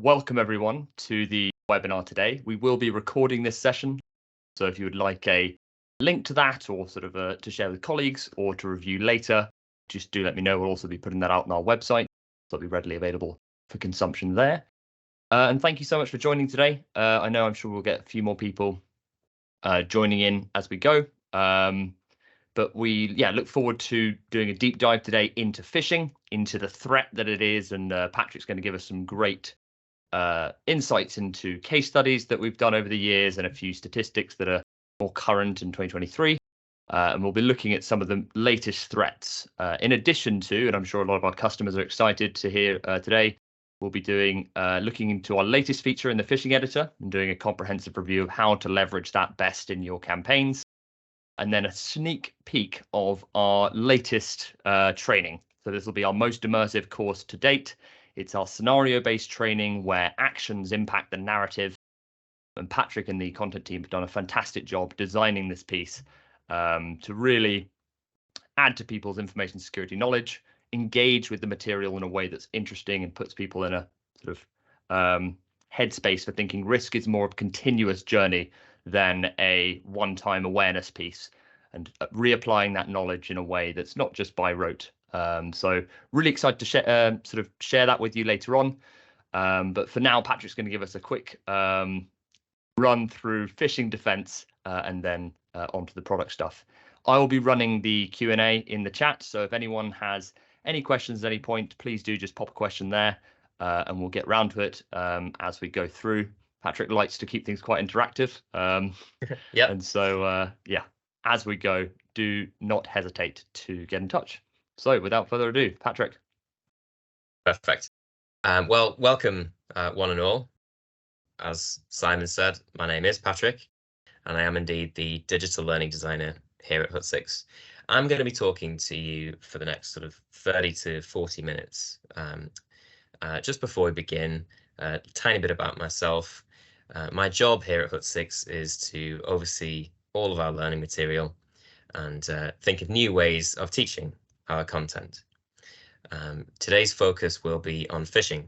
Welcome everyone to the webinar today. We will be recording this session, so if you would like a link to that or sort of to share with colleagues or to review later, just do let me know. We'll also be putting that out on our website, so it'll be readily available for consumption there. And thank you so much for joining today. I'm sure we'll get a few more people joining in as we go. But we look forward to doing a deep dive today into phishing, into the threat that it is, and Patrick's going to give us some great insights into case studies that we've done over the years and a few statistics that are more current in 2023. And we'll be looking at some of the latest threats. In addition to, and I'm sure a lot of our customers are excited to hear today, we'll be doing looking into our latest feature in the phishing editor and doing a comprehensive review of how to leverage that best in your campaigns. And then a sneak peek of our latest training. So this will be our most immersive course to date. It's our scenario-based training where actions impact the narrative. And Patrick and the content team have done a fantastic job designing this piece to really add to people's information security knowledge, engage with the material in a way that's interesting and puts people in a sort of headspace for thinking risk is more of a continuous journey than a one-time awareness piece, and reapplying that knowledge in a way that's not just by rote. So really excited to share that with you later on. But for now, Patrick's going to give us a quick run through phishing defense and then onto the product stuff. I will be running the Q&A in the chat. So if anyone has any questions at any point, please do just pop a question there and we'll get round to it as we go through. Patrick likes to keep things quite interactive. Yep. And so, as we go, do not hesitate to get in touch. So without further ado, Patrick. Perfect. Well, welcome one and all. As Simon said, my name is Patrick, and I am indeed the digital learning designer here at Hut6. I'm going to be talking to you for the next sort of 30 to 40 minutes. Just before we begin, a tiny bit about myself. My job here at Hut6 is to oversee all of our learning material and think of new ways of teaching our content. Today's focus will be on phishing,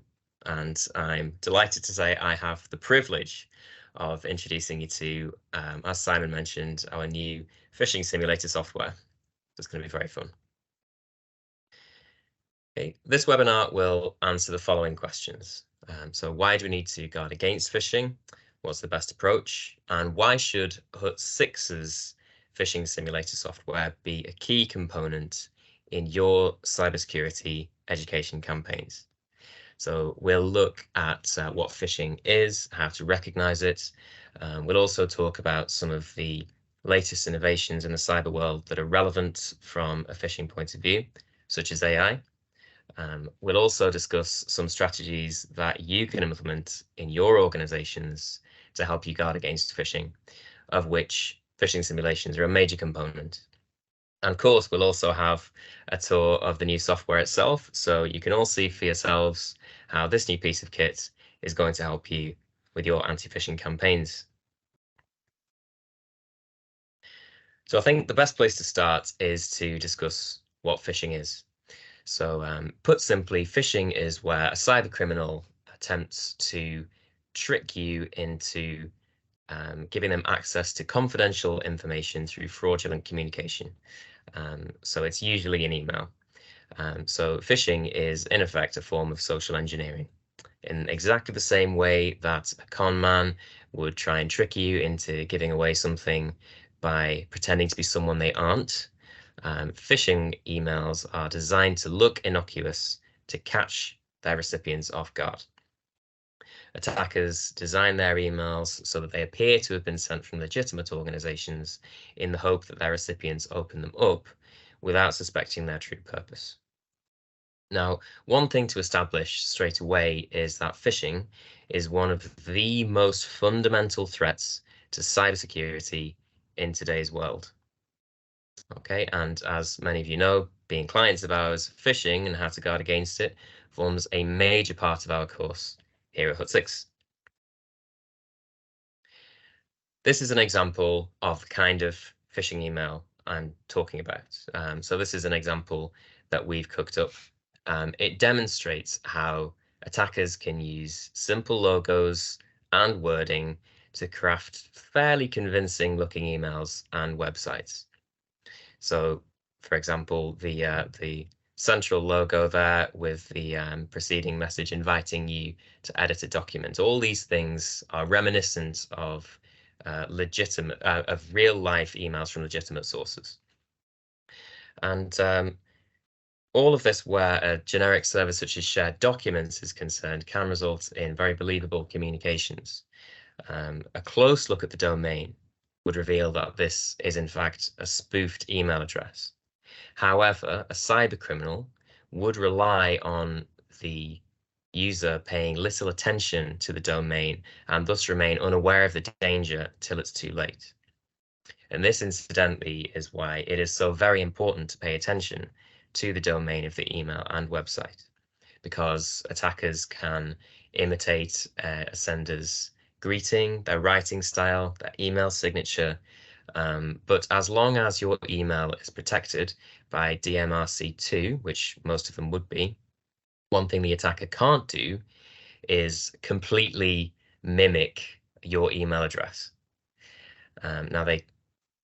and I'm delighted to say I have the privilege of introducing you to, as Simon mentioned, our new phishing simulator software. It's going to be very fun. Okay, this webinar will answer the following questions. So why do we need to guard against phishing? What's the best approach? And why should Hut6's phishing simulator software be a key component in your cybersecurity education campaigns? So we'll look at what phishing is, how to recognize it. We'll also talk about some of the latest innovations in the cyber world that are relevant from a phishing point of view, such as AI. We'll also discuss some strategies that you can implement in your organizations to help you guard against phishing, of which phishing simulations are a major component. And of course, we'll also have a tour of the new software itself, so you can all see for yourselves how this new piece of kit is going to help you with your anti-phishing campaigns. So I think the best place to start is to discuss what phishing is. So put simply, phishing is where a cyber criminal attempts to trick you into giving them access to confidential information through fraudulent communication. So it's usually an email. So phishing is in effect a form of social engineering, in exactly the same way that a con man would try and trick you into giving away something by pretending to be someone they aren't. Phishing emails are designed to look innocuous to catch their recipients off guard. Attackers design their emails so that they appear to have been sent from legitimate organizations in the hope that their recipients open them up without suspecting their true purpose. Now, one thing to establish straight away is that phishing is one of the most fundamental threats to cybersecurity in today's world. Okay, and as many of you know, being clients of ours, phishing and how to guard against it forms a major part of our course here at Hut6. This is an example of the kind of phishing email I'm talking about. So this is an example that we've cooked up. It demonstrates how attackers can use simple logos and wording to craft fairly convincing looking emails and websites. So, for example, the central logo there with the preceding message inviting you to edit a document. All these things are reminiscent of of real life emails from legitimate sources. And all of this, where a generic service such as shared documents is concerned, can result in very believable communications. A close look at the domain would reveal that this is in fact a spoofed email address. However, a cybercriminal would rely on the user paying little attention to the domain and thus remain unaware of the danger till it's too late. And this, incidentally, is why it is so very important to pay attention to the domain of the email and website, because attackers can imitate a sender's greeting, their writing style, their email signature. But as long as your email is protected by DMRC2, which most of them would be, one thing the attacker can't do is completely mimic your email address. Now, they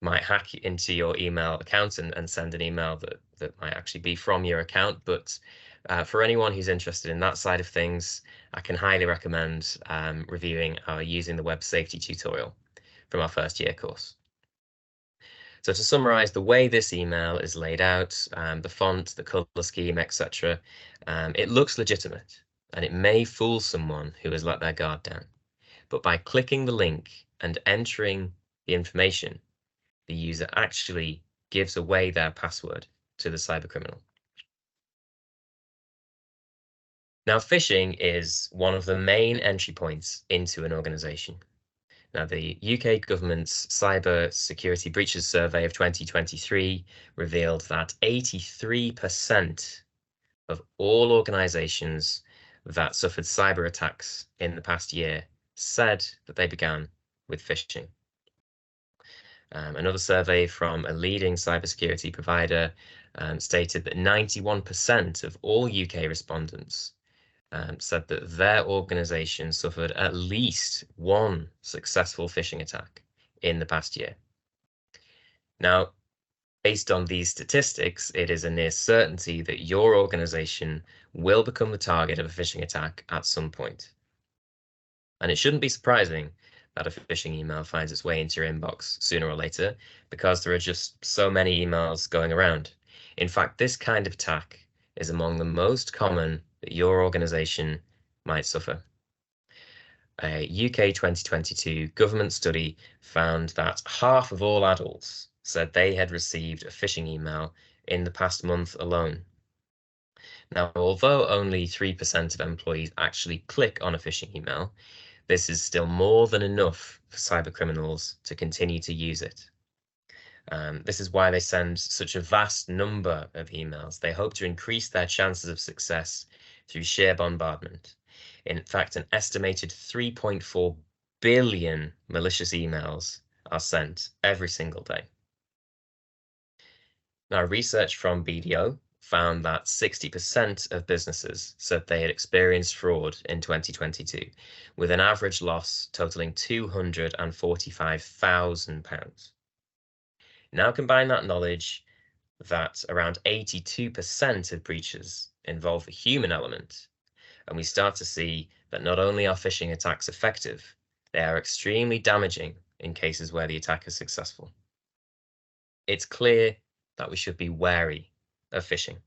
might hack into your email account and send an email that might actually be from your account. But for anyone who's interested in that side of things, I can highly recommend reviewing our Using the Web Safety tutorial from our first year course. So to summarize, the way this email is laid out, the font, the color scheme, etc., it looks legitimate, and it may fool someone who has let their guard down. But by clicking the link and entering the information, the user actually gives away their password to the cybercriminal. Now, phishing is one of the main entry points into an organization. Now, the UK government's Cyber Security Breaches Survey of 2023 revealed that 83% of all organizations that suffered cyber attacks in the past year said that they began with phishing. Another survey from a leading cybersecurity provider stated that 91% of all UK respondents said that their organization suffered at least one successful phishing attack in the past year. Now, based on these statistics, it is a near certainty that your organization will become the target of a phishing attack at some point. And it shouldn't be surprising that a phishing email finds its way into your inbox sooner or later, because there are just so many emails going around. In fact, this kind of attack is among the most common that your organization might suffer. A UK 2022 government study found that half of all adults said they had received a phishing email in the past month alone. Now, although only 3% of employees actually click on a phishing email, this is still more than enough for cybercriminals to continue to use it. This is why they send such a vast number of emails. They hope to increase their chances of success through sheer bombardment. In fact, an estimated 3.4 billion malicious emails are sent every single day. Now, research from BDO found that 60% of businesses said they had experienced fraud in 2022, with an average loss totaling £245,000. Now combine that knowledge that around 82% of breaches involve a human element, and we start to see that not only are phishing attacks effective, they are extremely damaging in cases where the attack is successful. It's clear that we should be wary of phishing.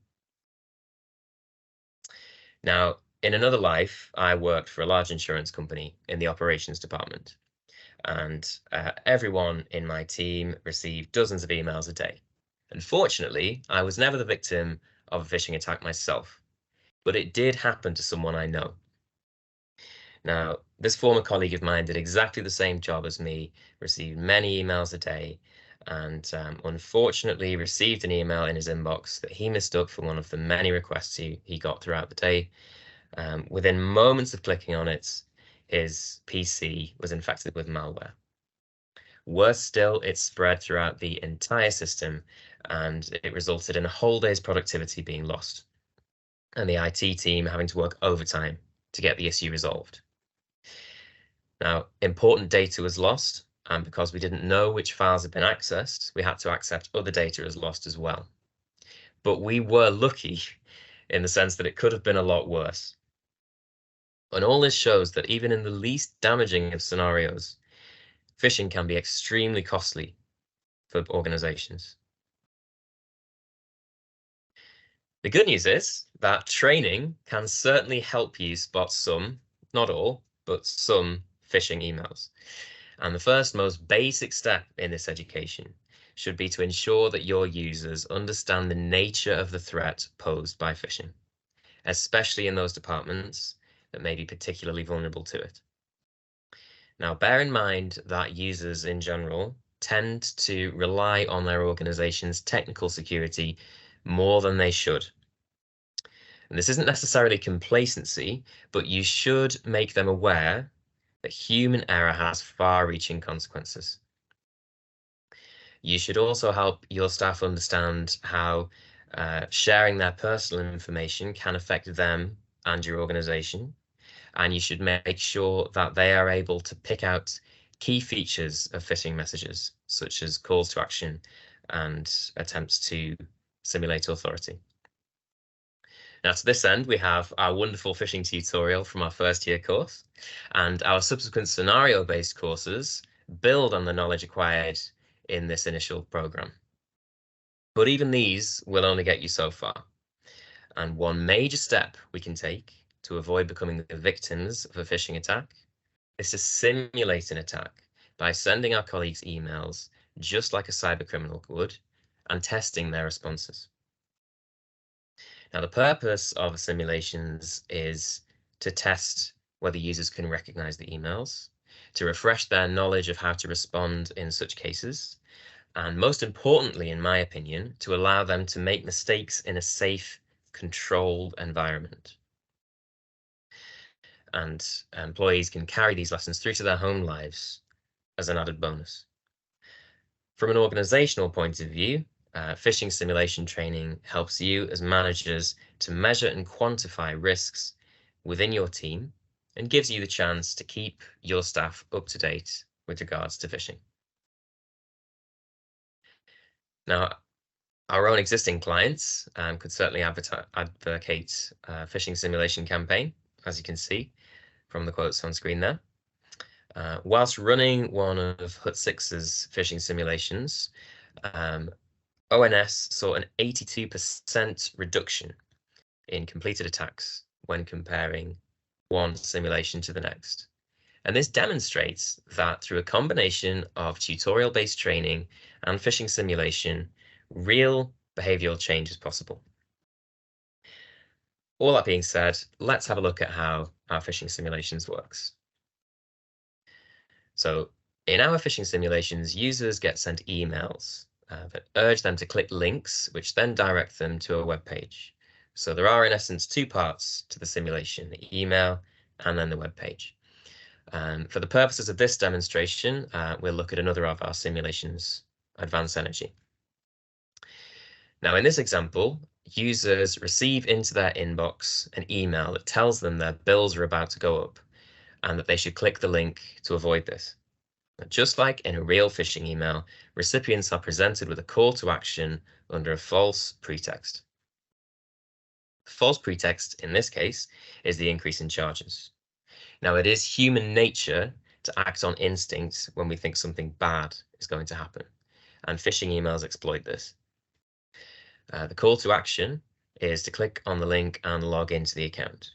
Now, in another life, I worked for a large insurance company in the operations department, and everyone in my team received dozens of emails a day. Unfortunately, I was never the victim of a phishing attack myself, but it did happen to someone I know. Now, this former colleague of mine did exactly the same job as me, received many emails a day, and unfortunately received an email in his inbox that he mistook for one of the many requests he got throughout the day. Within moments of clicking on it, his PC was infected with malware. Worse still, it spread throughout the entire system, and it resulted in a whole day's productivity being lost, and the IT team having to work overtime to get the issue resolved. Now, important data was lost, and because we didn't know which files had been accessed, we had to accept other data as lost as well. But we were lucky in the sense that it could have been a lot worse. And all this shows that even in the least damaging of scenarios, phishing can be extremely costly for organizations. The good news is that training can certainly help you spot some, not all, but some phishing emails. And the first most basic step in this education should be to ensure that your users understand the nature of the threat posed by phishing, especially in those departments that may be particularly vulnerable to it. Now, bear in mind that users in general tend to rely on their organization's technical security more than they should. And this isn't necessarily complacency, but you should make them aware that human error has far-reaching consequences. You should also help your staff understand how sharing their personal information can affect them and your organization. And you should make sure that they are able to pick out key features of phishing messages, such as calls to action and attempts to simulate authority. Now, to this end, we have our wonderful phishing tutorial from our first year course, and our subsequent scenario-based courses build on the knowledge acquired in this initial program. But even these will only get you so far. And one major step we can take to avoid becoming the victims of a phishing attack is to simulate an attack by sending our colleagues emails just like a cybercriminal would and testing their responses. Now, the purpose of simulations is to test whether users can recognize the emails, to refresh their knowledge of how to respond in such cases, and most importantly, in my opinion, to allow them to make mistakes in a safe, controlled environment. And employees can carry these lessons through to their home lives as an added bonus. From an organizational point of view, phishing simulation training helps you as managers to measure and quantify risks within your team and gives you the chance to keep your staff up to date with regards to phishing. Now, our own existing clients could certainly advocate a phishing simulation campaign, as you can see from the quotes on screen there. Whilst running one of HUT6's phishing simulations, ONS saw an 82% reduction in completed attacks when comparing one simulation to the next. And this demonstrates that through a combination of tutorial-based training and phishing simulation, real behavioral change is possible. All that being said, let's have a look at how our phishing simulations works. So in our phishing simulations, users get sent emails that urge them to click links, which then direct them to a web page. So there are, in essence, two parts to the simulation, the email and then the web page. For the purposes of this demonstration, we'll look at another of our simulations, Advanced Energy. Now, in this example, users receive into their inbox an email that tells them their bills are about to go up and that they should click the link to avoid this. Just like in a real phishing email, recipients are presented with a call to action under a false pretext. False pretext, in this case, is the increase in charges. Now, it is human nature to act on instinct when we think something bad is going to happen, and phishing emails exploit this. The call to action is to click on the link and log into the account.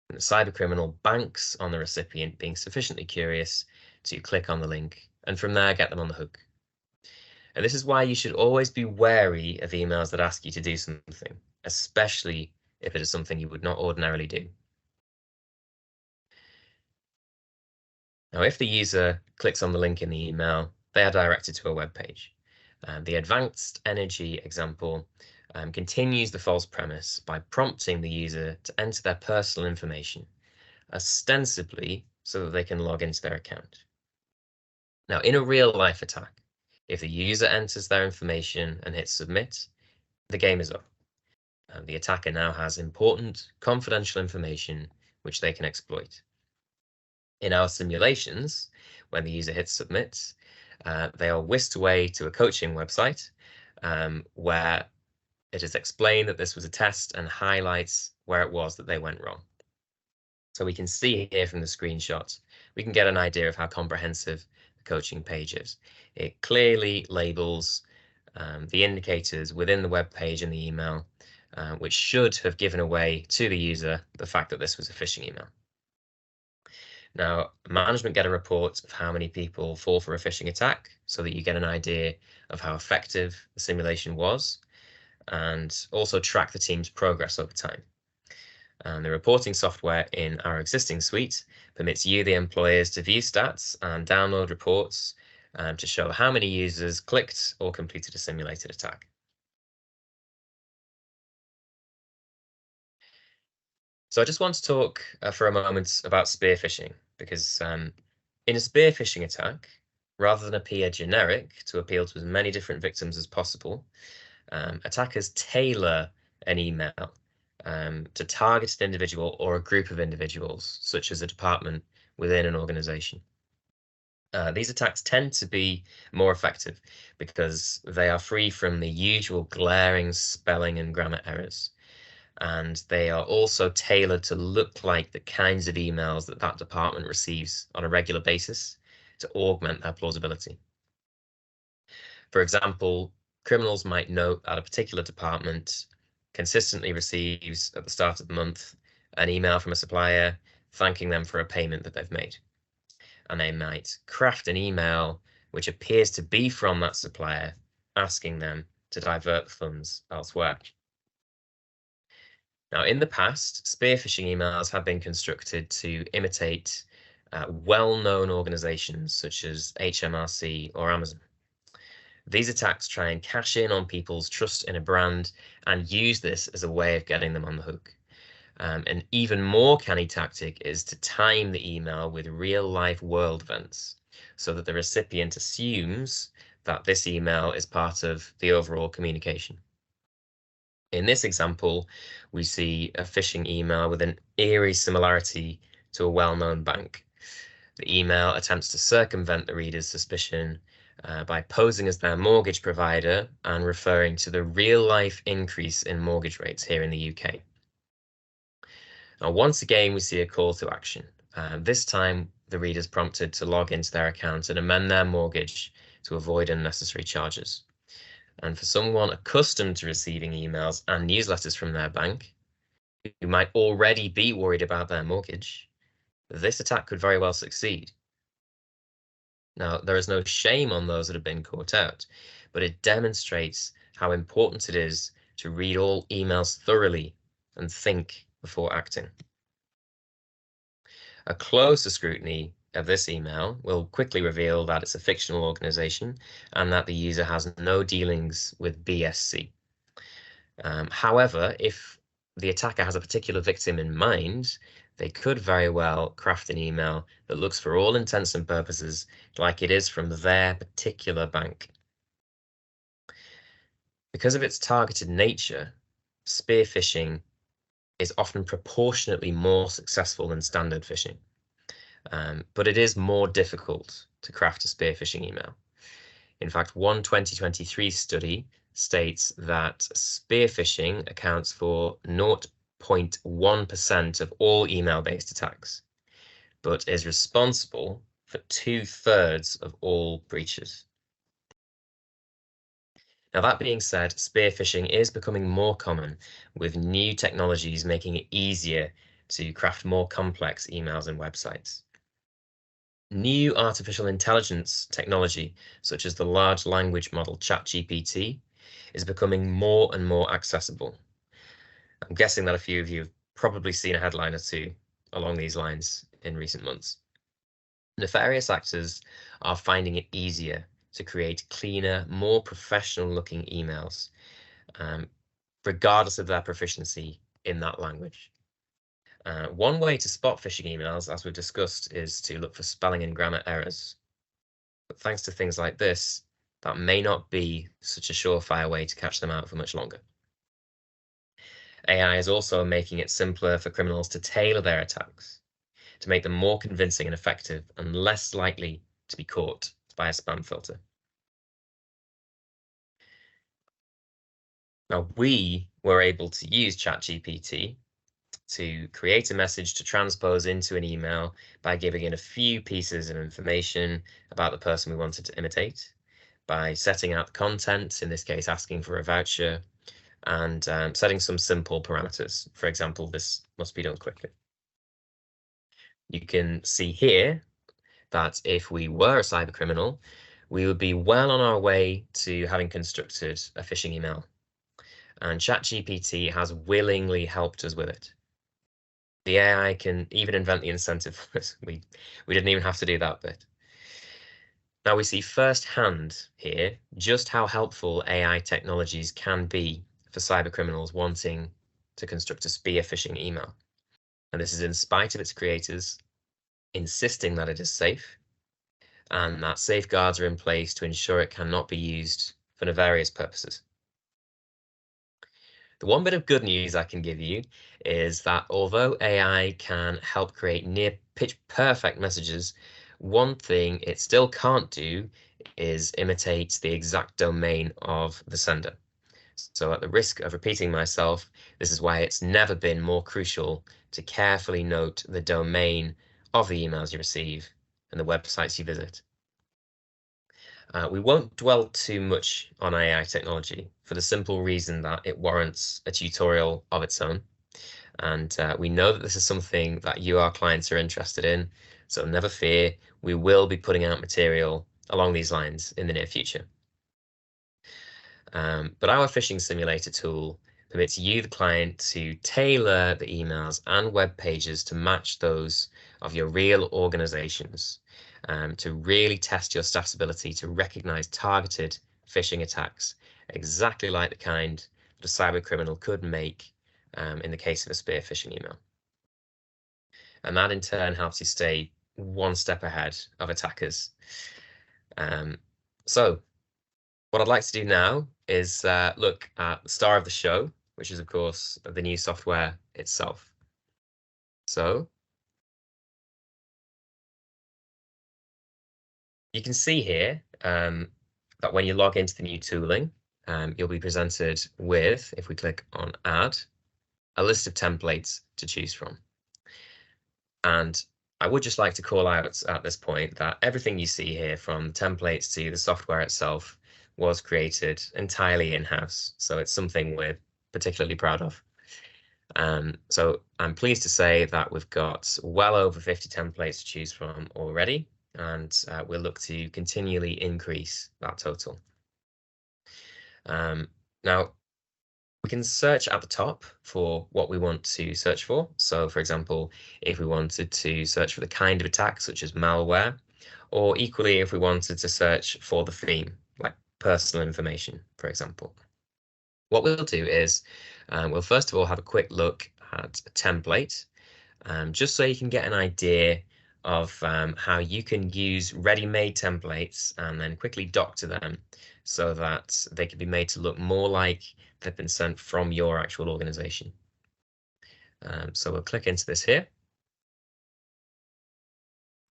And the cybercriminal banks on the recipient being sufficiently curious to click on the link, and from there get them on the hook. And this is why you should always be wary of emails that ask you to do something, especially if it is something you would not ordinarily do. Now, if the user clicks on the link in the email, they are directed to a web page. The Advanced Energy example continues the false premise by prompting the user to enter their personal information, ostensibly so that they can log into their account. Now, in a real-life attack, if the user enters their information and hits submit, the game is up. The attacker now has important confidential information which they can exploit. In our simulations, when the user hits submit, they are whisked away to a coaching website where it is explained that this was a test and highlights where it was that they went wrong. So we can see here from the screenshot, we can get an idea of how comprehensive the coaching page is. It clearly labels the indicators within the web page and the email, which should have given away to the user the fact that this was a phishing email. Now, management get a report of how many people fall for a phishing attack so that you get an idea of how effective the simulation was, and also track the team's progress over time. And the reporting software in our existing suite permits you, the employers, to view stats and download reports to show how many users clicked or completed a simulated attack. So I just want to talk for a moment about spear phishing, because in a spear phishing attack, rather than appear generic to appeal to as many different victims as possible, attackers tailor an email to target an individual or a group of individuals, such as a department within an organization. These attacks tend to be more effective because they are free from the usual glaring spelling and grammar errors. And they are also tailored to look like the kinds of emails that that department receives on a regular basis to augment their plausibility. For example, criminals might note that a particular department consistently receives at the start of the month an email from a supplier thanking them for a payment that they've made. And they might craft an email which appears to be from that supplier asking them to divert the funds elsewhere. Now, in the past, spear phishing emails have been constructed to imitate well-known organizations such as HMRC or Amazon. These attacks try and cash in on people's trust in a brand and use this as a way of getting them on the hook. An even more canny tactic is to time the email with real-life world events so that the recipient assumes that this email is part of the overall communication. In this example, we see a phishing email with an eerie similarity to a well-known bank. The email attempts to circumvent the reader's suspicion by posing as their mortgage provider and referring to the real-life increase in mortgage rates here in the UK. Now, once again, we see a call to action. This time, the reader's prompted to log into their account and amend their mortgage to avoid unnecessary charges. And for someone accustomed to receiving emails and newsletters from their bank, who might already be worried about their mortgage, this attack could very well succeed. Now, there is no shame on those that have been caught out, but it demonstrates how important it is to read all emails thoroughly and think before acting. A closer scrutiny of this email will quickly reveal that it's a fictional organization and that the user has no dealings with BSC. However, if the attacker has a particular victim in mind, they could very well craft an email that looks for all intents and purposes like it is from their particular bank. Because of its targeted nature, spear phishing is often proportionately more successful than standard phishing. But it is more difficult to craft a spear phishing email. In fact, one 2023 study states that spear phishing accounts for 0.1% of all email-based attacks, but is responsible for 2/3 of all breaches. Now, that being said, spear phishing is becoming more common, with new technologies making it easier to craft more complex emails and websites. New artificial intelligence technology, such as the large language model ChatGPT, is becoming more and more accessible. I'm guessing that a few of you have probably seen a headline or two along these lines in recent months. Nefarious actors are finding it easier to create cleaner, more professional-looking emails, regardless of their proficiency in that language. One way to spot phishing emails, as we've discussed, is to look for spelling and grammar errors. But thanks to things like this, that may not be such a surefire way to catch them out for much longer. AI is also making it simpler for criminals to tailor their attacks, to make them more convincing and effective and less likely to be caught by a spam filter. Now, we were able to use ChatGPT to create a message to transpose into an email by giving it a few pieces of information about the person we wanted to imitate, by setting out the content, in this case asking for a voucher, and setting some simple parameters. For example, this must be done quickly. You can see here that if we were a cyber criminal, we would be well on our way to having constructed a phishing email. And ChatGPT has willingly helped us with it. The AI can even invent the incentive for us. We didn't even have to do that bit. Now we see firsthand here just how helpful AI technologies can be for cyber criminals wanting to construct a spear phishing email. And this is in spite of its creators insisting that it is safe and that safeguards are in place to ensure it cannot be used for nefarious purposes. The one bit of good news I can give you is that although AI can help create near pitch perfect messages, one thing it still can't do is imitate the exact domain of the sender. So at the risk of repeating myself, this is why it's never been more crucial to carefully note the domain of the emails you receive and the websites you visit. We won't dwell too much on AI technology for the simple reason that it warrants a tutorial of its own. And we know that this is something that you, our clients, are interested in. So never fear, we will be putting out material along these lines in the near future. But our phishing simulator tool permits you, the client, to tailor the emails and web pages to match those of your real organizations, to really test your staff's ability to recognize targeted phishing attacks, exactly like the kind that a cyber criminal could make in the case of a spear phishing email. And that in turn helps you stay one step ahead of attackers. So what I'd like to do now is look at the star of the show, which is, of course, the new software itself. So you can see here that when you log into the new tooling, you'll be presented with, if we click on Add, a list of templates to choose from. And I would just like to call out at this point that everything you see here, from templates to the software itself, was created entirely in-house. So it's something we're particularly proud of. So I'm pleased to say that we've got well over 50 templates to choose from already, and we'll look to continually increase that total. Now, we can search at the top for what we want to search for. So, for example, if we wanted to search for the kind of attack, such as malware, or equally if we wanted to search for the theme, like personal information, for example. What we'll do is we'll first of all have a quick look at a template, just so you can get an idea of how you can use ready-made templates and then quickly doctor them so that they can be made to look more like they've been sent from your actual organization. So we'll click into this here.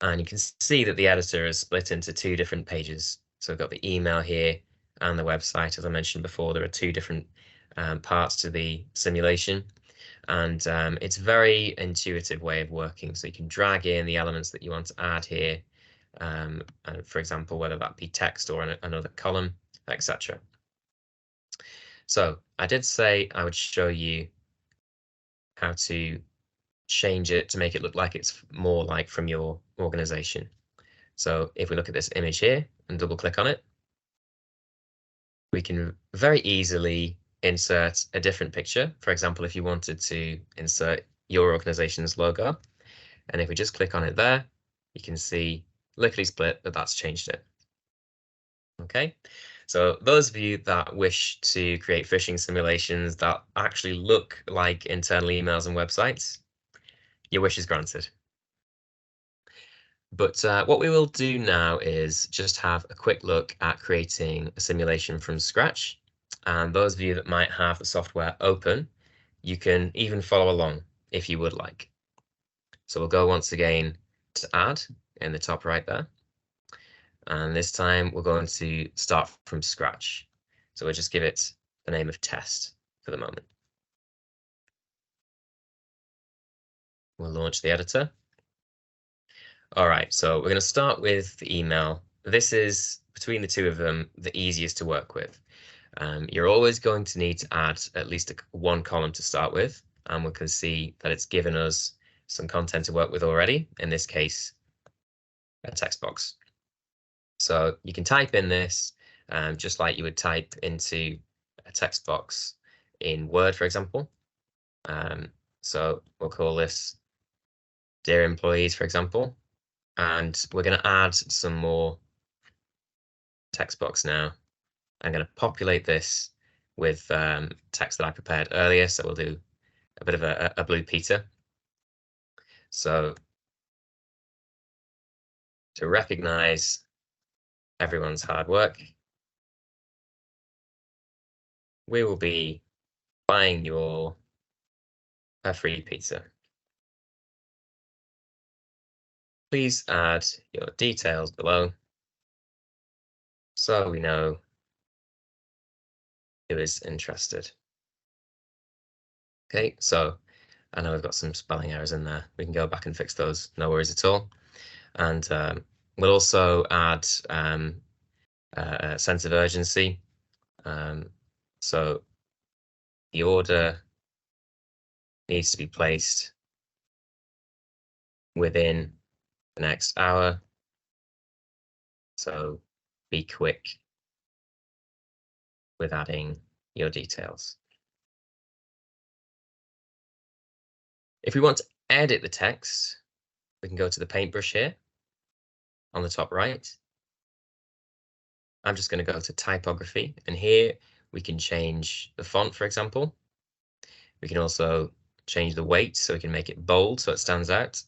And you can see that the editor is split into two different pages. So we've got the email here and the website. As I mentioned before, there are two different parts to the simulation. And it's a very intuitive way of working. So you can drag in the elements that you want to add here, for example, whether that be text or another column, etc. So I did say I would show you how to change it to make it look like it's more like from your organization. So if we look at this image here and double click on it, we can very easily insert a different picture. For example, if you wanted to insert your organization's logo, and if we just click on it there, you can see lickety split that that's changed it. Okay, so those of you that wish to create phishing simulations that actually look like internal emails and websites, your wish is granted. But what we will do now is just have a quick look at creating a simulation from scratch. And those of you that might have the software open You can even follow along if you would like. So we'll go once again to add in the top right there. And this time we're going to start from scratch. So we'll just give it the name of test for the moment. We'll launch the editor. All right, so we're going to start with the email. This is, between the two of them, the easiest to work with. You're always going to need to add at least one column to start with, and we can see that it's given us some content to work with already, in this case, a text box. So you can type in this just like you would type into a text box in Word, for example. So we'll call this Dear Employees, for example, and we're going to add some more text box now. I'm going to populate this with text that I prepared earlier, so we'll do a bit of a Blue Peter. So to recognize everyone's hard work, we will be buying you all a free pizza. Please add your details below so we know who is interested. Okay, so I know we've got some spelling errors in there. We can go back and fix those, no worries at all. And we'll also add a sense of urgency. So the order needs to be placed within the next hour. So be quick with adding your details. If we want to edit the text, we can go to the paintbrush here on the top right. I'm just going to go to typography, and here we can change the font, for example. We can also change the weight, so we can make it bold so it stands out.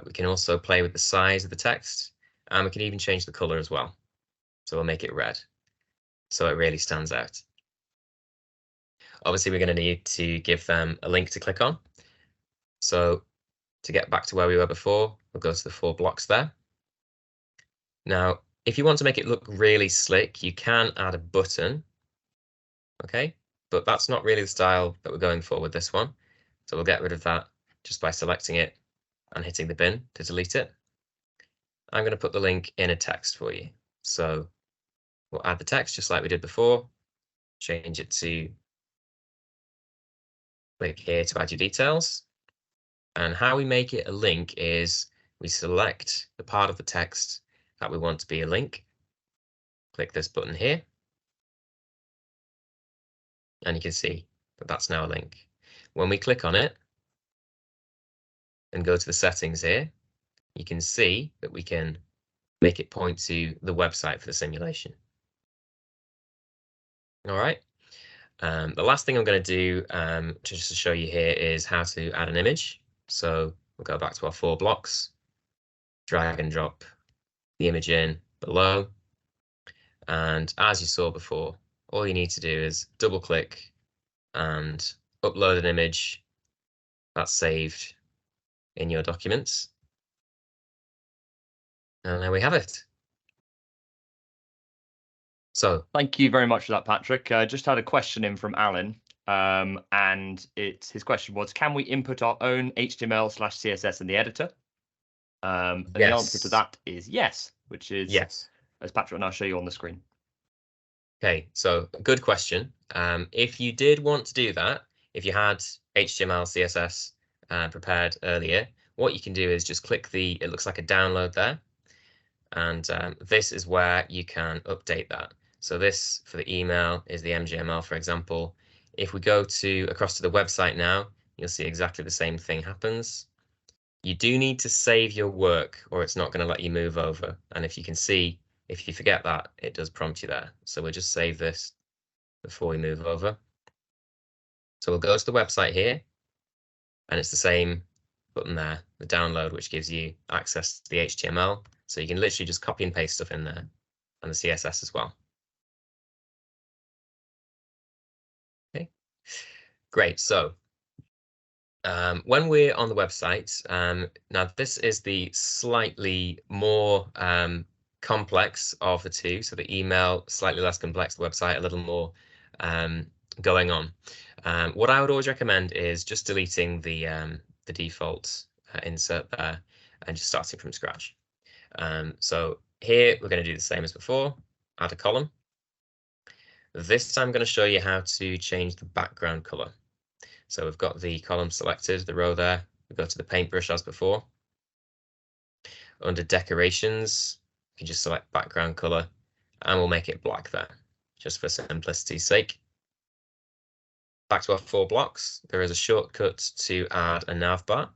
We can also play with the size of the text, and we can even change the color as well. So we'll make it red, so it really stands out. Obviously, we're going to need to give them a link to click on. So to get back to where we were before, we'll go to the 4 blocks there. Now, if you want to make it look really slick, you can add a button, okay? But that's not really the style that we're going for with this one. So we'll get rid of that just by selecting it and hitting the bin to delete it. I'm going to put the link in a text for you. So we'll add the text just like we did before, change it to click here to add your details. And how we make it a link is we select the part of the text that we want to be a link. Click this button here. And you can see that that's now a link. When we click on it and go to the settings here, you can see that we can make it point to the website for the simulation. All right. The last thing I'm going to do just to show you here is how to add an image. So we'll go back to our 4 blocks, drag and drop the image in below. And as you saw before, all you need to do is double click and upload an image that's saved in your documents. And there we have it. So thank you very much for that, Patrick. Just had a question in from Alan, and his question was, can we input our own HTML/CSS in the editor? And the answer to that is yes, which is yes, as Patrick and I'll show you on the screen. Okay, so good question. If you did want to do that, if you had HTML, CSS prepared earlier, what you can do is just click it looks like a download there. And this is where you can update that. So this for the email is the MGML, for example. If we go across to the website now, you'll see exactly the same thing happens. You do need to save your work or it's not going to let you move over. And if you can see, if you forget that, it does prompt you there. So we'll just save this before we move over. So we'll go to the website here, and it's the same button there, the download, which gives you access to the HTML. So you can literally just copy and paste stuff in there, and the CSS as well. Okay. Great. So when we're on the website, now this is the slightly more complex of the two. So the email, slightly less complex, the website, a little more going on. What I would always recommend is just deleting the default insert there and just starting from scratch. So here we're going to do the same as before, add a column. This time I'm going to show you how to change the background color. So we've got the column selected, the row there. We go to the paintbrush as before. Under decorations, you can just select background color and we'll make it black there, just for simplicity's sake. Back to our 4 blocks, there is a shortcut to add a nav bar.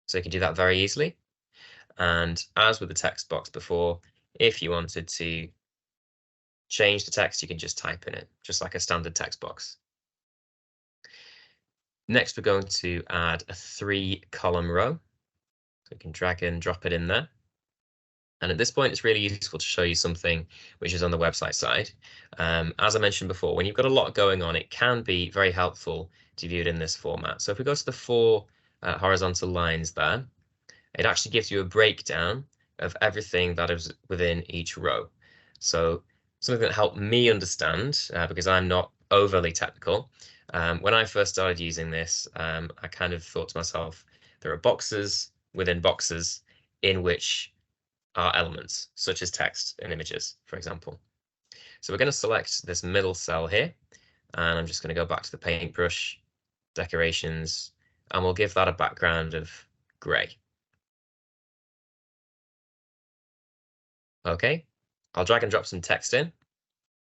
So you can do that very easily. And as with the text box before, if you wanted to change the text, you can just type in it, just like a standard text box. Next, we're going to add a 3-column row. So we can drag and drop it in there. And at this point, it's really useful to show you something which is on the website side. As I mentioned before, when you've got a lot going on, it can be very helpful to view it in this format. So if we go to the 4 horizontal lines there, it actually gives you a breakdown of everything that is within each row. So something that helped me understand, because I'm not overly technical, when I first started using this, I kind of thought to myself, there are boxes within boxes in which are elements, such as text and images, for example. So we're going to select this middle cell here, and I'm just going to go back to the paintbrush, decorations, and we'll give that a background of grey. Okay, I'll drag and drop some text in,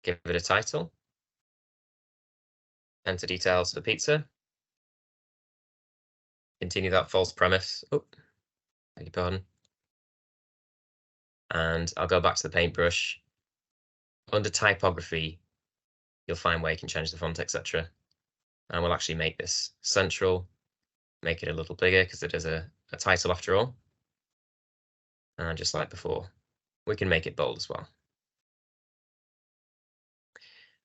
give it a title, enter details for pizza, continue that false premise. Oh, beg your pardon. And I'll go back to the paintbrush. Under typography, you'll find where you can change the font, etc. And we'll actually make this central, make it a little bigger because it is a title after all. And just like before, we can make it bold as well.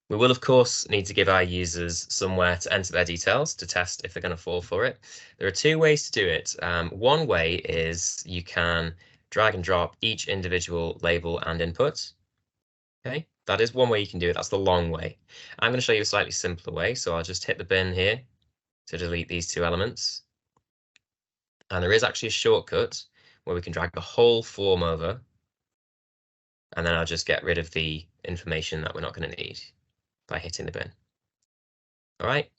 We will, of course, need to give our users somewhere to enter their details to test if they're going to fall for it. There are 2 ways to do it. One way is you can drag and drop each individual label and input. Okay, that is one way you can do it. That's the long way. I'm going to show you a slightly simpler way. So I'll just hit the bin here to delete these 2 elements. And there is actually a shortcut where we can drag the whole form over. And then I'll just get rid of the information that we're not going to need by hitting the bin. All right,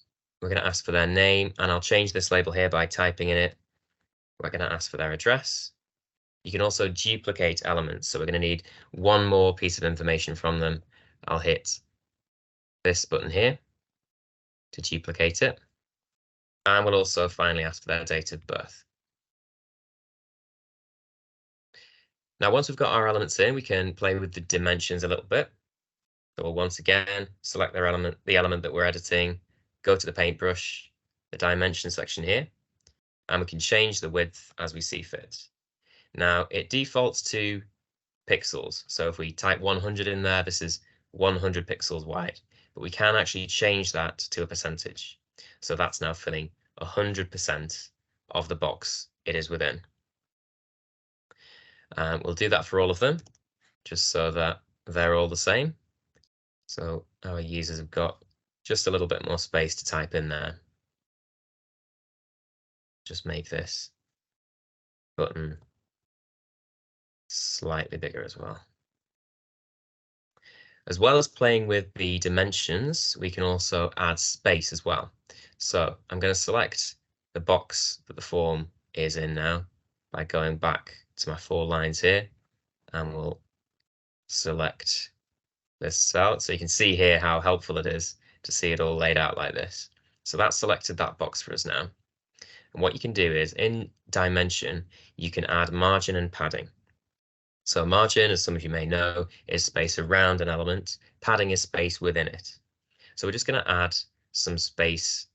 we're going to ask for their name, and I'll change this label here by typing in it. We're going to ask for their address. You can also duplicate elements, so we're going to need one more piece of information from them. I'll hit this button here to duplicate it, and we'll also finally ask for their date of birth. Now, once we've got our elements in, we can play with the dimensions a little bit. So we'll once again select their element, the element that we're editing, go to the paintbrush, the dimension section here, and we can change the width as we see fit. Now it defaults to pixels. So if we type 100 in there, this is 100 pixels wide, but we can actually change that to a percentage. So that's now filling 100% of the box it is within. We'll do that for all of them, just so that they're all the same. So our users have got just a little bit more space to type in there. Just make this button slightly bigger as well. As well as playing with the dimensions, we can also add space as well. So I'm going to select the box that the form is in now by going back to my 4 lines here, and we'll select this cell. So you can see here how helpful it is to see it all laid out like this. So that's selected that box for us now. And what you can do is in dimension, you can add margin and padding. So margin, as some of you may know, is space around an element. Padding is space within it. So we're just going to add some space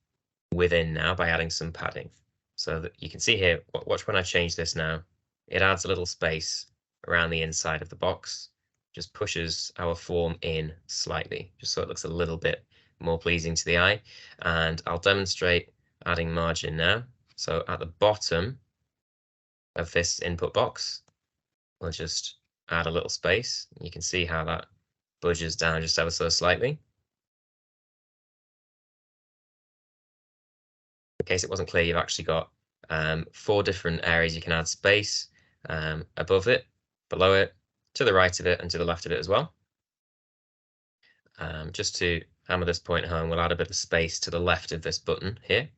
within now by adding some padding. So that you can see here, watch when I change this now, it adds a little space around the inside of the box, just pushes our form in slightly, just so it looks a little bit more pleasing to the eye. And I'll demonstrate adding margin now. So at the bottom of this input box, we'll just add a little space. You can see how that budges down just ever so slightly. In case it wasn't clear, you've actually got 4 different areas you can add space, above it, below it, to the right of it, and to the left of it as well. Just to hammer this point home, we'll add a bit of space to the left of this button here.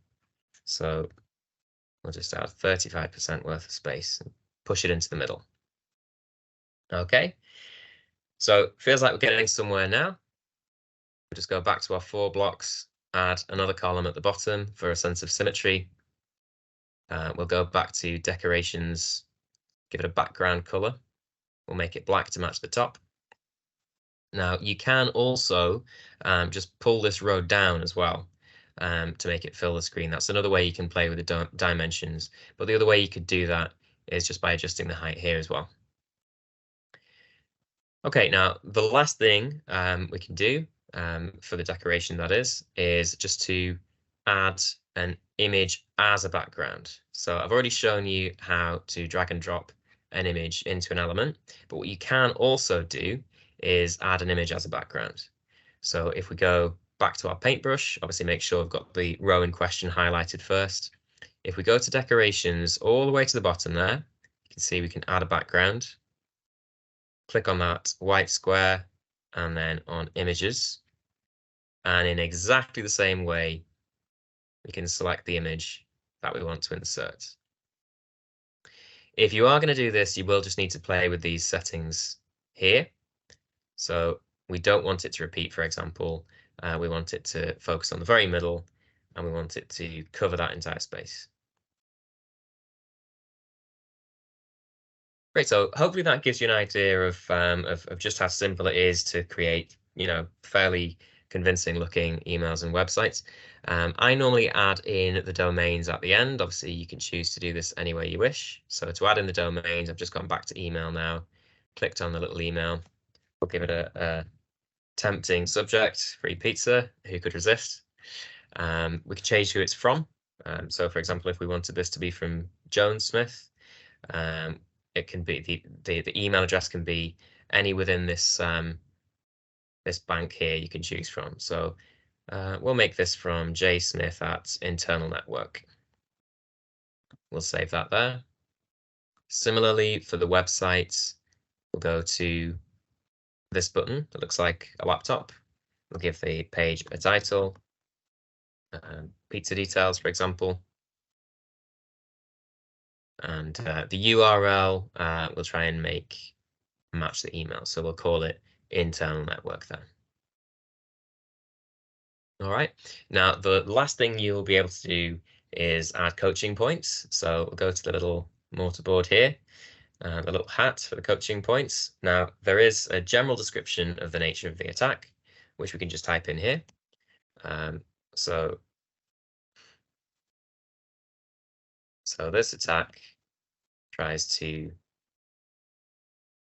So we'll just add 35% worth of space and push it into the middle. Okay, so feels like we're getting somewhere now. We'll just go back to our 4 blocks, add another column at the bottom for a sense of symmetry. We'll go back to decorations, give it a background color. We'll make it black to match the top. Now you can also just pull this row down as well to make it fill the screen. That's another way you can play with the dimensions. But the other way you could do that is just by adjusting the height here as well. Okay, now the last thing we can do for the decoration, that is just to add an image as a background. So I've already shown you how to drag and drop an image into an element, but what you can also do is add an image as a background. So if we go back to our paintbrush, obviously make sure we've got the row in question highlighted first. If we go to decorations all the way to the bottom there, you can see we can add a background. Click on that white square and then on images. And in exactly the same way, we can select the image that we want to insert. If you are going to do this, you will just need to play with these settings here. So we don't want it to repeat, for example. We want it to focus on the very middle, and we want it to cover that entire space. Great, so hopefully that gives you an idea of just how simple it is to create, fairly convincing looking emails and websites. I normally add in the domains at the end. Obviously, you can choose to do this any way you wish. So to add in the domains, I've just gone back to email now, clicked on the little email. We'll give it a tempting subject, free pizza, who could resist? We can change who it's from. So for example, if we wanted this to be from Jones Smith, it can be the email address can be any within this this bank here you can choose from. So we'll make this from jsmith at internal network. We'll save that there. Similarly, for the website, we'll go to this button that looks like a laptop. We'll give the page a title, pizza details, for example. And the URL we'll try and match the email. So we'll call it internal network there. All right. Now, the last thing you'll be able to do is add coaching points. So we'll go to the little mortarboard here, the little hat for the coaching points. Now, there is a general description of the nature of the attack, which we can just type in here. So this attack tries to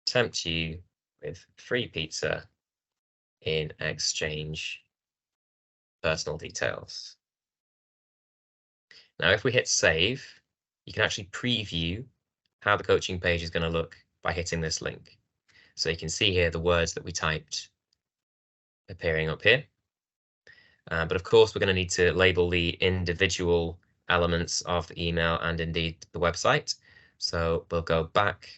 tempt you with free pizza in exchange personal details. Now, if we hit save, you can actually preview how the coaching page is going to look by hitting this link. So you can see here the words that we typed appearing up here. But of course, we're going to need to label the individual elements of the email and indeed the website. So we'll go back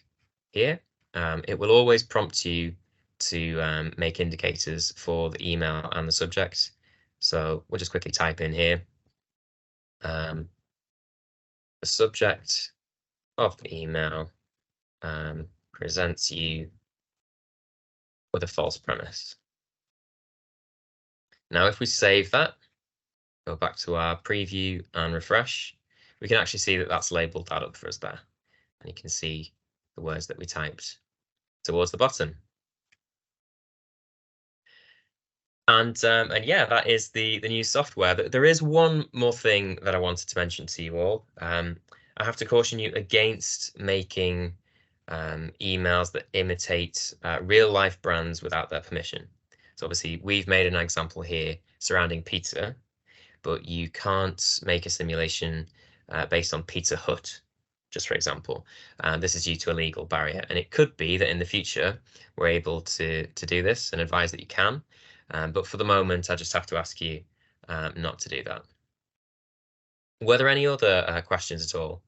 here. It will always prompt you to make indicators for the email and the subject. So we'll just quickly type in here. The subject of the email presents you with a false premise. Now, if we save that, go back to our preview and refresh, we can actually see that that's labeled that up for us there. And you can see the words that we typed towards the bottom. And yeah, that is the new software. There is one more thing that I wanted to mention to you all. I have to caution you against making emails that imitate real life brands without their permission. So obviously we've made an example here surrounding pizza, but you can't make a simulation based on Pizza Hut, just for example. This is due to a legal barrier, and it could be that in the future we're able to do this and advise that you can, but for the moment I just have to ask you not to do that. Were there any other questions at all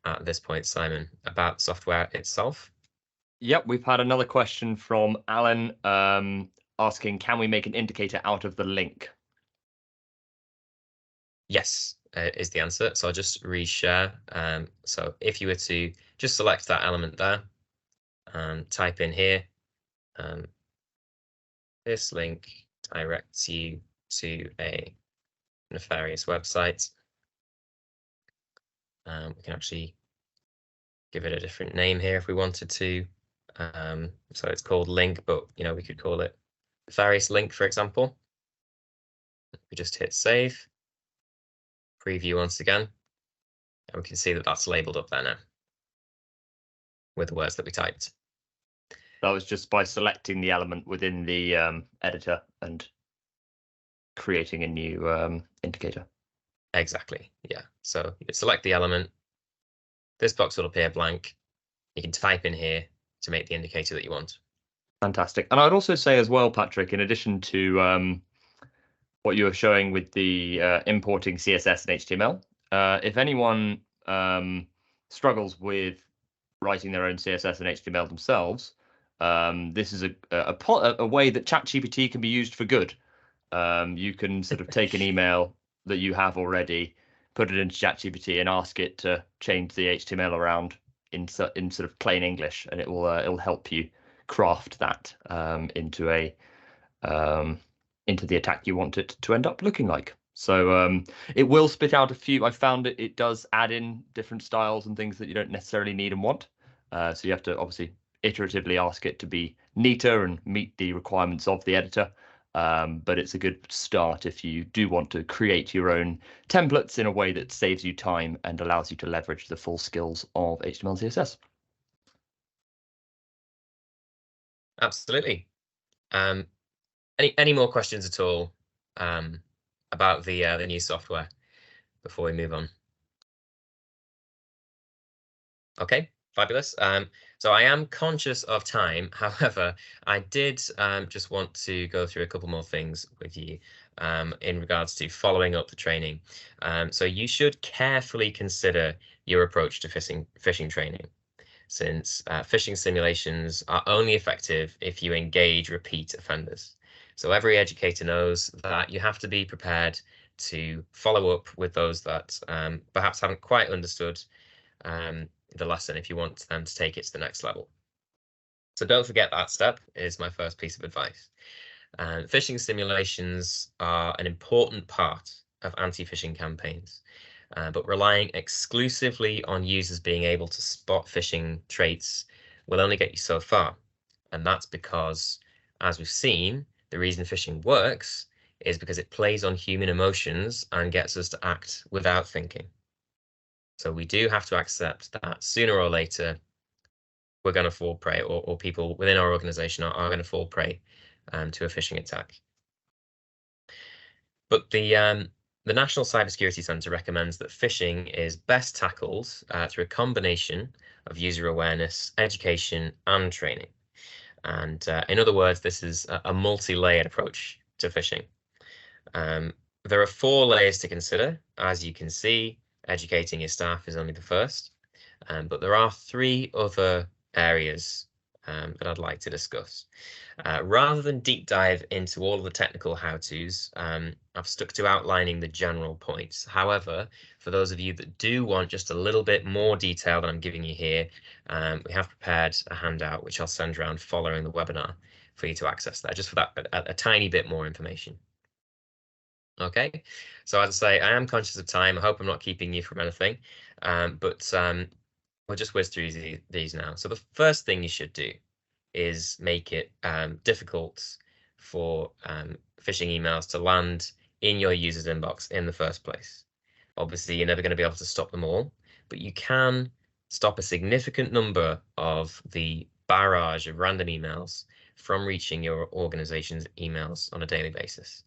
at this point, Simon, about software itself? Yep, we've had another question from Alan asking, can we make an indicator out of the link? Yes, is the answer. So I'll just reshare. So if you were to just select that element there and type in here, this link directs you to a nefarious website. We can actually give it a different name here if we wanted to. So it's called link, but we could call it nefarious link, for example. We just hit save, preview once again, and we can see that that's labeled up there now with the words that we typed. That was just by selecting the element within the editor and creating a new indicator. Exactly, yeah. So you select the element, this box will appear blank. You can type in here to make the indicator that you want. Fantastic. And I'd also say as well, Patrick, in addition to what you were showing with the importing CSS and HTML, if anyone struggles with writing their own CSS and HTML themselves, this is a way that ChatGPT can be used for good. You can sort of take an email that you have already, put it into ChatGPT, and ask it to change the HTML around in sort of plain English, and it'll help you craft that into the attack you want it to end up looking like. So it will spit out a few. I found it does add in different styles and things that you don't necessarily need and want. So you have to obviously iteratively ask it to be neater and meet the requirements of the editor. But it's a good start if you do want to create your own templates in a way that saves you time and allows you to leverage the full skills of HTML and CSS. Absolutely. Any more questions at all about the new software before we move on? Okay, fabulous. So I am conscious of time. However, I did just want to go through a couple more things with you in regards to following up the training. So you should carefully consider your approach to phishing training, since phishing simulations are only effective if you engage repeat offenders. So every educator knows that you have to be prepared to follow up with those that perhaps haven't quite understood the lesson if you want them to take it to the next level. So don't forget that step is my first piece of advice. Phishing simulations are an important part of anti-phishing campaigns, but relying exclusively on users being able to spot phishing traits will only get you so far. And that's because, as we've seen, the reason phishing works is because it plays on human emotions and gets us to act without thinking. So we do have to accept that sooner or later, we're going to fall prey, or people within our organization are going to fall prey to a phishing attack. But the National Cybersecurity Centre recommends that phishing is best tackled through a combination of user awareness, education, and training. And in other words, this is a multi-layered approach to phishing. There are 4 layers to consider. As you can see, educating your staff is only the first, but there are 3 other areas that I'd like to discuss. Rather than deep dive into all of the technical how-tos, I've stuck to outlining the general points. However, for those of you that do want just a little bit more detail than I'm giving you here, we have prepared a handout which I'll send around following the webinar for you to access there, just for that a tiny bit more information. Okay, so as I say, I am conscious of time. I hope I'm not keeping you from anything, but we'll just whiz through these now. So the first thing you should do is make it difficult for phishing emails to land in your user's inbox in the first place. Obviously, you're never going to be able to stop them all, but you can stop a significant number of the barrage of random emails from reaching your organization's emails on a daily basis.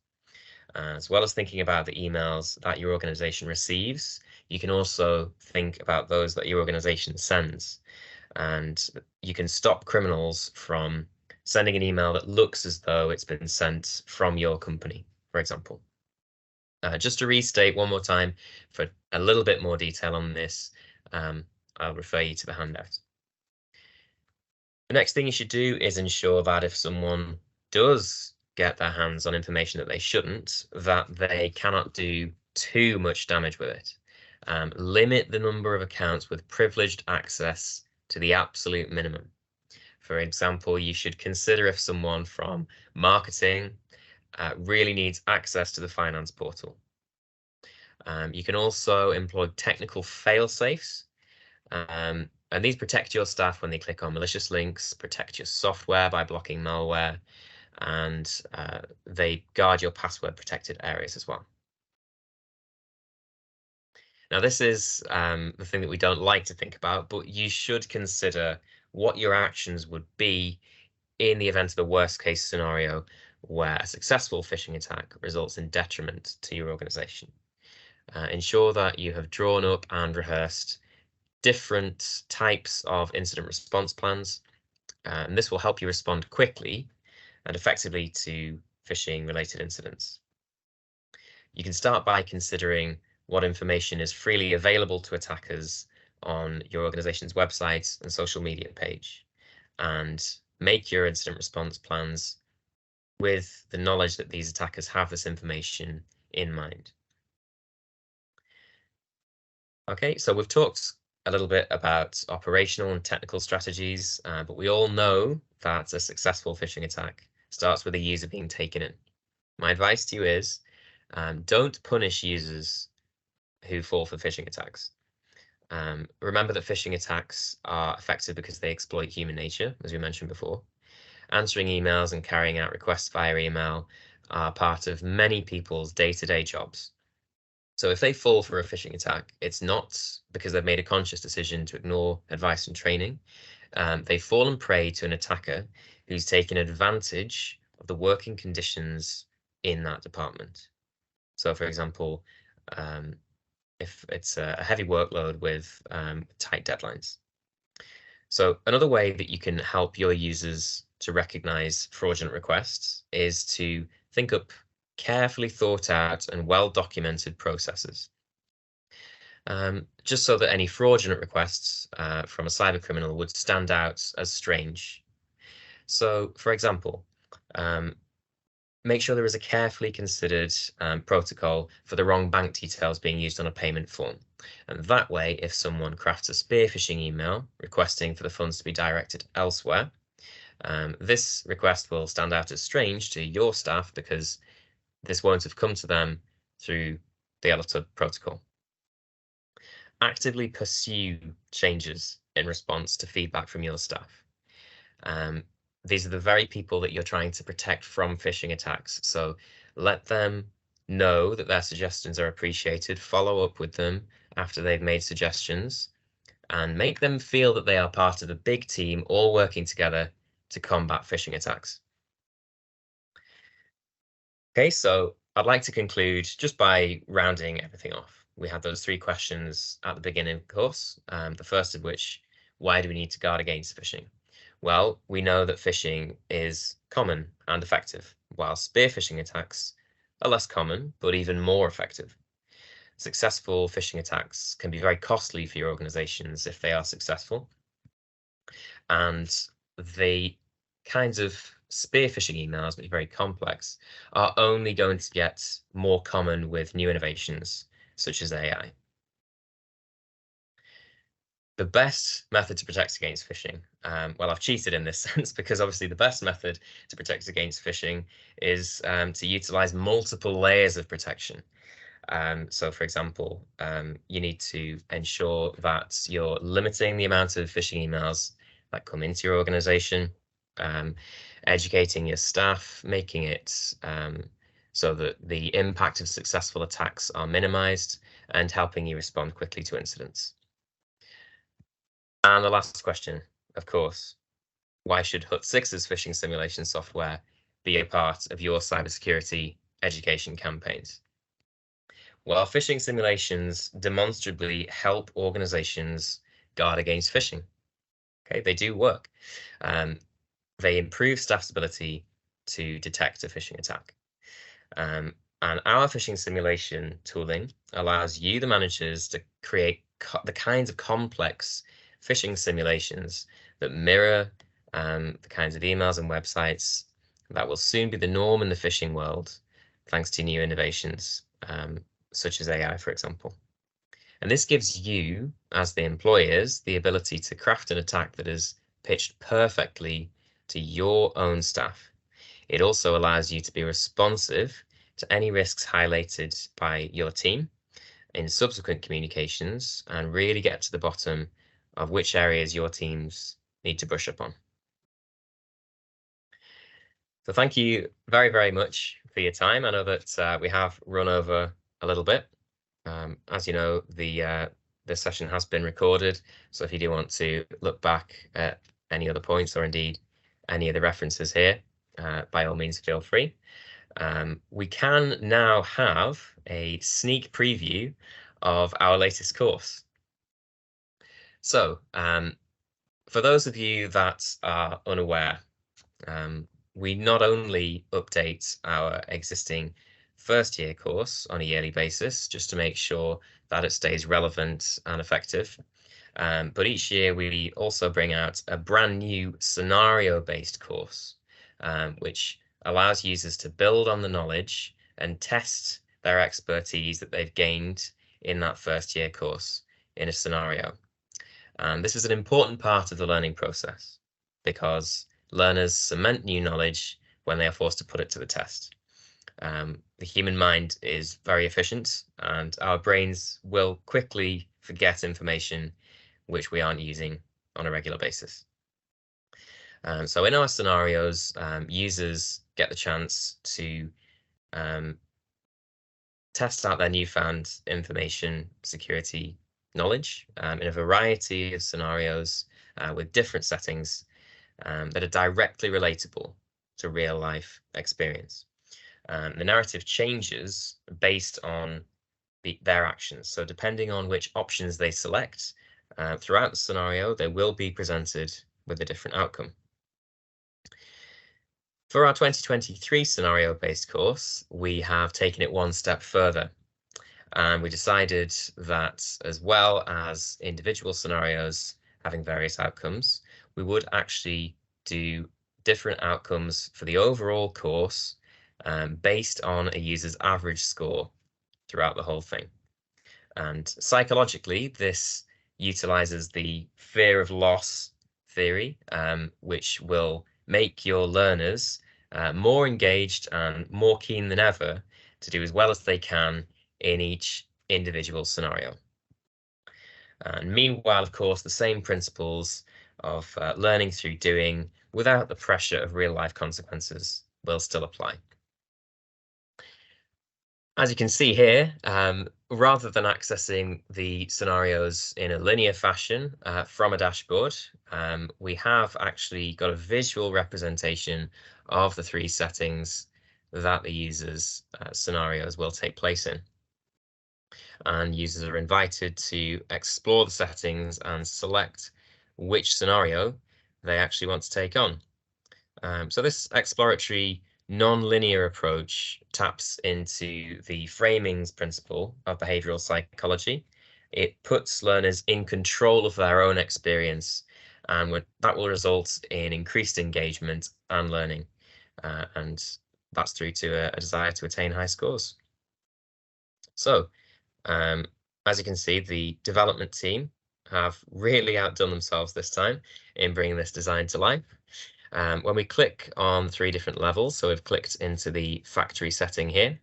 As well as thinking about the emails that your organization receives, you can also think about those that your organization sends. And you can stop criminals from sending an email that looks as though it's been sent from your company, for example. Just to restate one more time for a little bit more detail on this, I'll refer you to the handout. The next thing you should do is ensure that if someone does get their hands on information that they shouldn't, that they cannot do too much damage with it. Limit the number of accounts with privileged access to the absolute minimum. For example, you should consider if someone from marketing really needs access to the finance portal. You can also employ technical fail-safes, and these protect your staff when they click on malicious links, protect your software by blocking malware, and they guard your password protected areas as well. Now, this is the thing that we don't like to think about, but you should consider what your actions would be in the event of the worst case scenario where a successful phishing attack results in detriment to your organization. Ensure that you have drawn up and rehearsed different types of incident response plans, and this will help you respond quickly and effectively to phishing-related incidents. You can start by considering what information is freely available to attackers on your organization's website and social media page, and make your incident response plans with the knowledge that these attackers have this information in mind. Okay, so we've talked a little bit about operational and technical strategies, but we all know that a successful phishing attack starts with a user being taken in. My advice to you is don't punish users who fall for phishing attacks. Remember that phishing attacks are effective because they exploit human nature, as we mentioned before. Answering emails and carrying out requests via email are part of many people's day-to-day jobs. So if they fall for a phishing attack, it's not because they've made a conscious decision to ignore advice and training. They've fallen prey to an attacker who's taken advantage of the working conditions in that department. So, for example, if it's a heavy workload with tight deadlines. So another way that you can help your users to recognize fraudulent requests is to think up carefully thought out and well-documented processes. Just so that any fraudulent requests from a cyber criminal would stand out as strange. So, for example, make sure there is a carefully considered protocol for the wrong bank details being used on a payment form. And that way, if someone crafts a spear phishing email requesting for the funds to be directed elsewhere, this request will stand out as strange to your staff because this won't have come to them through the LTUD protocol. Actively pursue changes in response to feedback from your staff. These are the very people that you're trying to protect from phishing attacks. So let them know that their suggestions are appreciated, follow up with them after they've made suggestions, and make them feel that they are part of a big team all working together to combat phishing attacks. Okay, so I'd like to conclude just by rounding everything off. We had those 3 questions at the beginning of the course, the first of which, why do we need to guard against phishing? Well, we know that phishing is common and effective, while spear phishing attacks are less common, but even more effective. Successful phishing attacks can be very costly for your organizations if they are successful. And the kinds of spear phishing emails, which are very complex, are only going to get more common with new innovations, such as AI. The best method to protect against phishing, well, I've cheated in this sense because obviously the best method to protect against phishing is to utilize multiple layers of protection. So, for example, you need to ensure that you're limiting the amount of phishing emails that come into your organization, educating your staff, making it so that the impact of successful attacks are minimized, and helping you respond quickly to incidents. And the last question, of course, why should HUT6's phishing simulation software be a part of your cybersecurity education campaigns? Well, phishing simulations demonstrably help organizations guard against phishing. Okay, they do work. They improve staff's ability to detect a phishing attack. And our phishing simulation tooling allows you, the managers, to create the kinds of complex phishing simulations that mirror the kinds of emails and websites that will soon be the norm in the phishing world, thanks to new innovations such as AI, for example. And this gives you, as the employers, the ability to craft an attack that is pitched perfectly to your own staff. It also allows you to be responsive to any risks highlighted by your team in subsequent communications and really get to the bottom of which areas your teams need to brush up on. So thank you very, very much for your time. I know that we have run over a little bit. As you know, the session has been recorded, so if you do want to look back at any other points or indeed any of the references here, by all means feel free. We can now have a sneak preview of our latest course. So for those of you that are unaware, we not only update our existing first year course on a yearly basis, just to make sure that it stays relevant and effective. But each year we also bring out a brand new scenario-based course, which allows users to build on the knowledge and test their expertise that they've gained in that first year course in a scenario. And this is an important part of the learning process because learners cement new knowledge when they are forced to put it to the test. The human mind is very efficient and our brains will quickly forget information which we aren't using on a regular basis. So in our scenarios, users get the chance to test out their newfound information security knowledge in a variety of scenarios with different settings that are directly relatable to real life experience. The narrative changes based on their actions. So depending on which options they select throughout the scenario, they will be presented with a different outcome. For our 2023 scenario-based course, we have taken it one step further. And we decided that as well as individual scenarios having various outcomes, we would actually do different outcomes for the overall course based on a user's average score throughout the whole thing. And psychologically, this utilizes the fear of loss theory, which will make your learners more engaged and more keen than ever to do as well as they can in each individual scenario. And meanwhile, of course, the same principles of learning through doing without the pressure of real life consequences will still apply. As you can see here, rather than accessing the scenarios in a linear fashion from a dashboard, we have actually got a visual representation of the three settings that the user's scenarios will take place in. And users are invited to explore the settings and select which scenario they actually want to take on. So this exploratory non-linear approach taps into the framings principle of behavioral psychology. It puts learners in control of their own experience, and that will result in increased engagement and learning, and that's through to a desire to attain high scores. So as you can see, the development team have really outdone themselves this time in bringing this design to life. When we click on 3 different levels, so we've clicked into the factory setting here,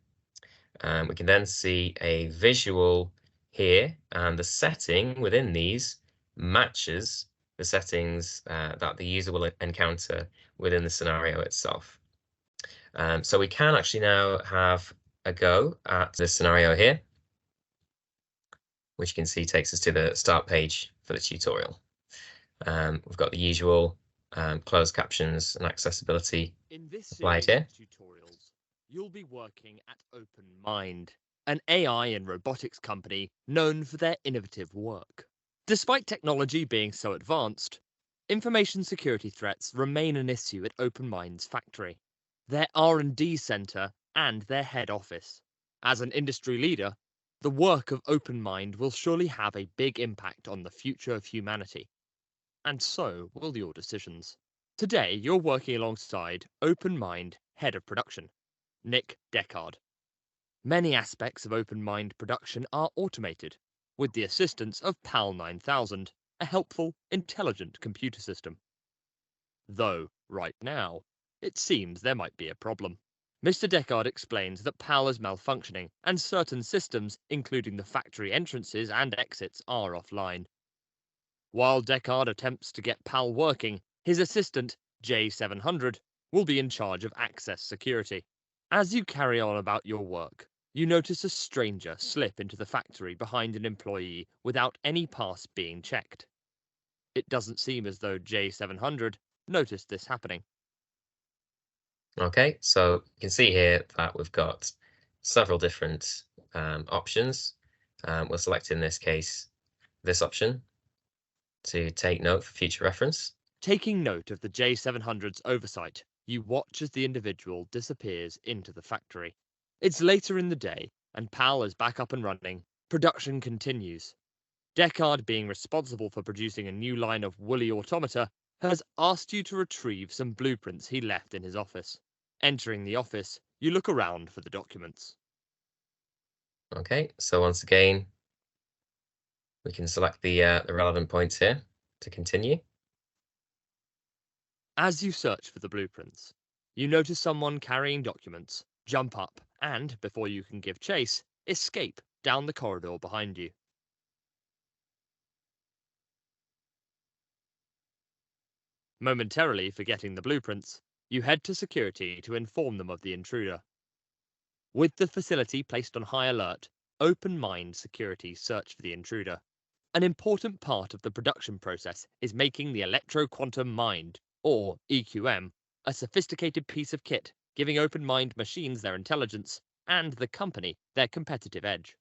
we can then see a visual here, and the setting within these matches the settings that the user will encounter within the scenario itself. So we can actually now have a go at this scenario here, which you can see takes us to the start page for the tutorial. We've got the usual closed captions and accessibility applied here. You'll be working at OpenMind, an AI and robotics company known for their innovative work. Despite technology being so advanced, information security threats remain an issue at OpenMind's factory, their R&D center, and their head office. As an industry leader, the work of OpenMind will surely have a big impact on the future of humanity. And so will your decisions. Today, you're working alongside OpenMind Head of Production, Nick Deckard. Many aspects of OpenMind production are automated, with the assistance of PAL 9000, a helpful, intelligent computer system. Though, right now, it seems there might be a problem. Mr. Deckard explains that PAL is malfunctioning and certain systems, including the factory entrances and exits, are offline. While Deckard attempts to get PAL working, his assistant, J700, will be in charge of access security. As you carry on about your work, you notice a stranger slip into the factory behind an employee without any pass being checked. It doesn't seem as though J700 noticed this happening. Okay, so you can see here that we've got several different options. We'll select in this case this option to take note for future reference. Taking note of the J700's oversight, you watch as the individual disappears into the factory. It's later in the day, and PAL is back up and running. Production continues. Deckard, being responsible for producing a new line of woolly automata, has asked you to retrieve some blueprints he left in his office. Entering the office, you look around for the documents. Okay, so once again, we can select the relevant points here to continue. As you search for the blueprints, you notice someone carrying documents, jump up, and, before you can give chase, escape down the corridor behind you. Momentarily forgetting the blueprints, you head to security to inform them of the intruder. With the facility placed on high alert, OpenMind security search for the intruder. An important part of the production process is making the electro-quantum mind, or EQM, a sophisticated piece of kit, giving OpenMind machines their intelligence and the company their competitive edge.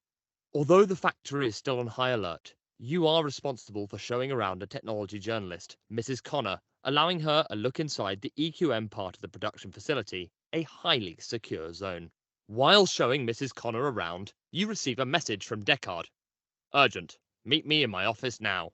Although the factory is still on high alert, you are responsible for showing around a technology journalist, Mrs. Connor, allowing her a look inside the EQM part of the production facility, a highly secure zone. While showing Mrs. Connor around, you receive a message from Deckard. Urgent. Meet me in my office now.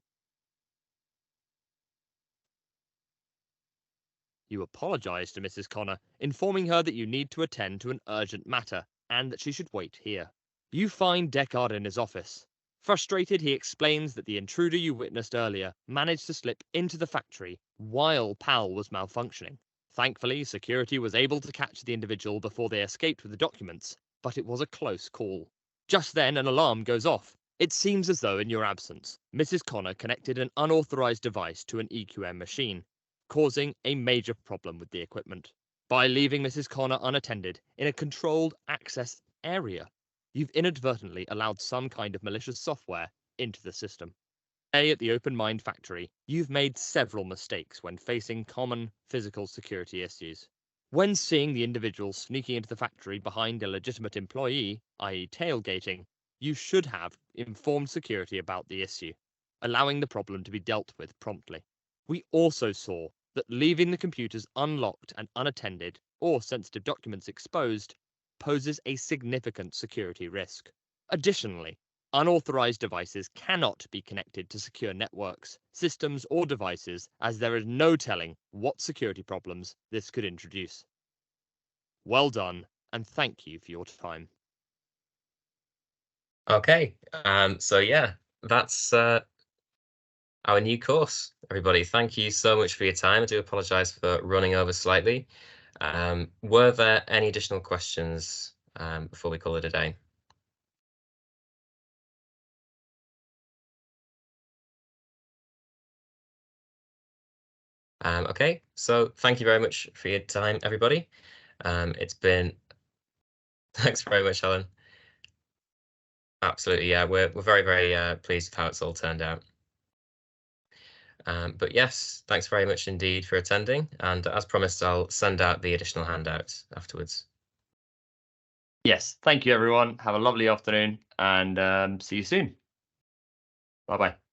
You apologize to Mrs. Connor, informing her that you need to attend to an urgent matter and that she should wait here. You find Deckard in his office. Frustrated, he explains that the intruder you witnessed earlier managed to slip into the factory while PAL was malfunctioning. Thankfully, security was able to catch the individual before they escaped with the documents, but it was a close call. Just then, an alarm goes off. It seems as though, in your absence, Mrs. Connor connected an unauthorized device to an EQM machine, causing a major problem with the equipment. By leaving Mrs. Connor unattended in a controlled access area, you've inadvertently allowed some kind of malicious software into the system. Today at the OpenMind factory, you've made several mistakes when facing common physical security issues. When seeing the individual sneaking into the factory behind a legitimate employee, i.e. tailgating, you should have informed security about the issue, allowing the problem to be dealt with promptly. We also saw that leaving the computers unlocked and unattended, or sensitive documents exposed, poses a significant security risk. Additionally, unauthorized devices cannot be connected to secure networks, systems, or devices, as there is no telling what security problems this could introduce. Well done, and thank you for your time. Okay, so yeah, that's our new course, everybody. Thank you so much for your time. I do apologize for running over slightly. Were there any additional questions before we call it a day? Okay, so thank you very much for your time, everybody. It's been thanks very much, Helen. Absolutely, yeah, we're very, very pleased with how it's all turned out. But yes, thanks very much indeed for attending. And as promised, I'll send out the additional handouts afterwards. Yes, thank you everyone. Have a lovely afternoon and see you soon. Bye bye.